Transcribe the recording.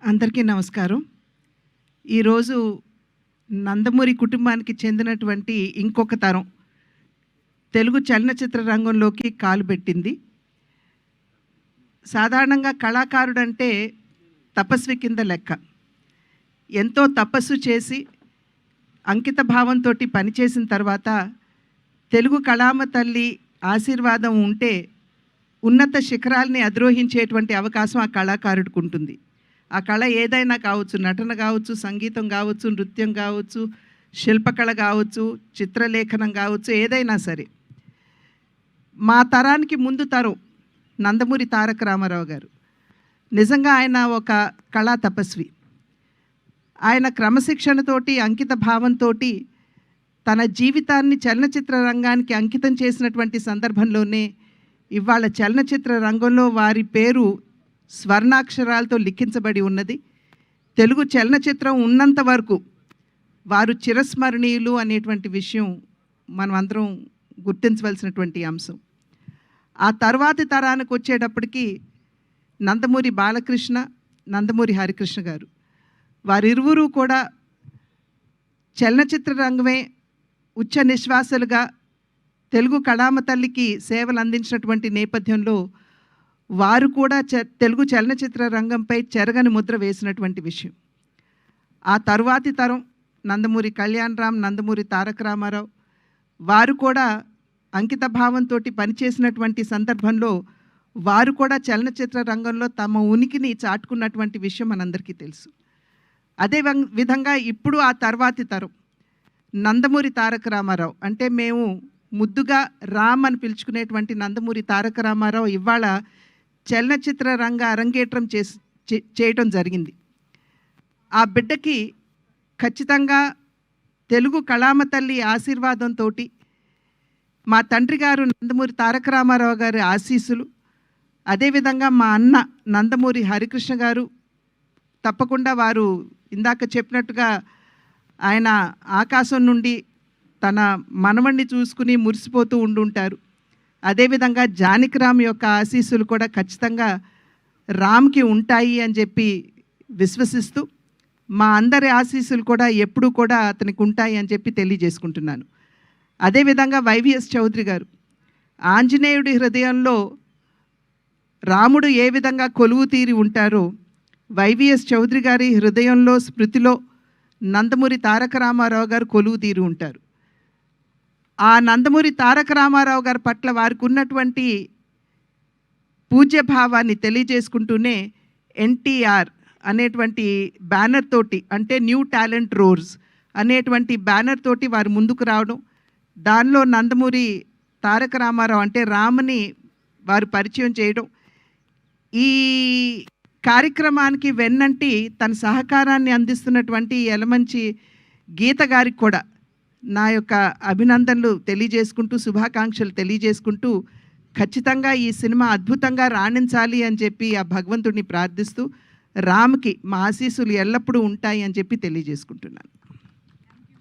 అందరికీ నమస్కారం. ఈరోజు నందమూరి కుటుంబానికి చెందినటువంటి ఇంకొక తరం తెలుగు చలనచిత్ర రంగంలోకి కాలు పెట్టింది. సాధారణంగా కళాకారుడంటే తపస్వి కింద లెక్క. ఎంతో తపస్సు చేసి అంకిత భావంతో పనిచేసిన తర్వాత తెలుగు కళామ తల్లి ఆశీర్వాదం ఉంటే ఉన్నత శిఖరాల్ని అధిరోహించేటువంటి అవకాశం ఆ కళాకారుడికి ఉంటుంది. ఆ కళ ఏదైనా కావచ్చు, నటన కావచ్చు, సంగీతం కావచ్చు, నృత్యం కావచ్చు, శిల్పకళ కావచ్చు, చిత్రలేఖనం కావచ్చు, ఏదైనా సరే. మా తరానికి ముందు తరం నందమూరి తారక రామారావు గారు నిజంగా ఆయన ఒక కళా తపస్వి. ఆయన క్రమశిక్షణతోటి అంకిత భావంతో తన జీవితాన్ని చలనచిత్ర రంగానికి అంకితం చేసినటువంటి సందర్భంలోనే ఇవాళ చలనచిత్ర రంగంలో వారి పేరు స్వర్ణాక్షరాలతో లిఖించబడి ఉన్నది. తెలుగు చలనచిత్రం ఉన్నంత వరకు వారు చిరస్మరణీయులు అనేటువంటి విషయం మనం అందరం గుర్తించవలసినటువంటి అంశం. ఆ తర్వాతి తరానికి వచ్చేటప్పటికి నందమూరి బాలకృష్ణ, నందమూరి హరికృష్ణ గారు వారిరువురు కూడా చలనచిత్ర రంగమే ఉచ్చ నిశ్వాసలుగా తెలుగు కళామ తల్లికి సేవలు అందించినటువంటి నేపథ్యంలో వారు కూడా తెలుగు చలనచిత్ర రంగంపై చెరగని ముద్ర వేసినటువంటి విషయం. ఆ తరువాతి తరం నందమూరి కళ్యాణ్ రామ్, నందమూరి తారక రామారావు వారు కూడా అంకిత భావంతో పనిచేసినటువంటి సందర్భంలో వారు కూడా చలనచిత్ర రంగంలో తమ ఉనికిని చాటుకున్నటువంటి విషయం మనందరికీ తెలుసు. అదే విధంగా ఇప్పుడు ఆ తర్వాతి తరం నందమూరి తారక రామారావు, అంటే మేము ముద్దుగా రామ్ అని పిలుచుకునేటువంటి నందమూరి తారక రామారావు ఇవాళ చలనచిత్ర రంగ అరంగేట్రం చేయటం జరిగింది. ఆ బిడ్డకి ఖచ్చితంగా తెలుగు కళామ తల్లి ఆశీర్వాదంతో మా తండ్రి గారు నందమూరి తారక రామారావు గారి ఆశీస్సులు, అదేవిధంగా మా అన్న నందమూరి హరికృష్ణ గారు తప్పకుండా వారు ఇందాక చెప్పినట్టుగా ఆయన ఆకాశం నుండి తన మనవణ్ణి చూసుకుని మురిసిపోతూ ఉండుంటారు. అదేవిధంగా జానకి రామ్ యొక్క ఆశీస్సులు కూడా ఖచ్చితంగా రామ్కి ఉంటాయి అని చెప్పి విశ్వసిస్తూ మా అందరి ఆశీస్సులు కూడా ఎప్పుడూ కూడా అతనికి ఉంటాయి అని చెప్పి తెలియజేసుకుంటున్నాను. అదేవిధంగా వైవిఎస్ చౌదరి గారు ఆంజనేయుడి హృదయంలో రాముడు ఏ విధంగా కొలువు తీరి ఉంటారో వైవిఎస్ చౌదరి గారి హృదయంలో స్మృతిలో నందమూరి తారక రామారావు గారు కొలువు తీరి ఉంటారు. ఆ నందమూరి తారక రామారావు గారి పట్ల వారికి ఉన్నటువంటి పూజ్యభావాన్ని తెలియజేసుకుంటూనే ఎన్టీఆర్ అనేటువంటి బ్యానర్ తోటి, అంటే న్యూ టాలెంట్ రోర్స్ అనేటువంటి బ్యానర్ తోటి వారు ముందుకు రావడం, దానిలో నందమూరి తారక రామారావు అంటే రామ్ని వారు పరిచయం చేయడం, ఈ కార్యక్రమానికి వెన్నంటి తన సహకారాన్ని అందిస్తున్నటువంటి యలమంచి గీత గారికి కూడా నా యొక్క అభినందనలు తెలియజేసుకుంటూ, శుభాకాంక్షలు తెలియజేసుకుంటూ, ఖచ్చితంగా ఈ సినిమా అద్భుతంగా రాణించాలి అని చెప్పి ఆ భగవంతుడిని ప్రార్థిస్తూ రామ్కి మా ఆశీస్సులు ఎల్లప్పుడూ ఉంటాయి అని చెప్పి తెలియజేసుకుంటున్నాను.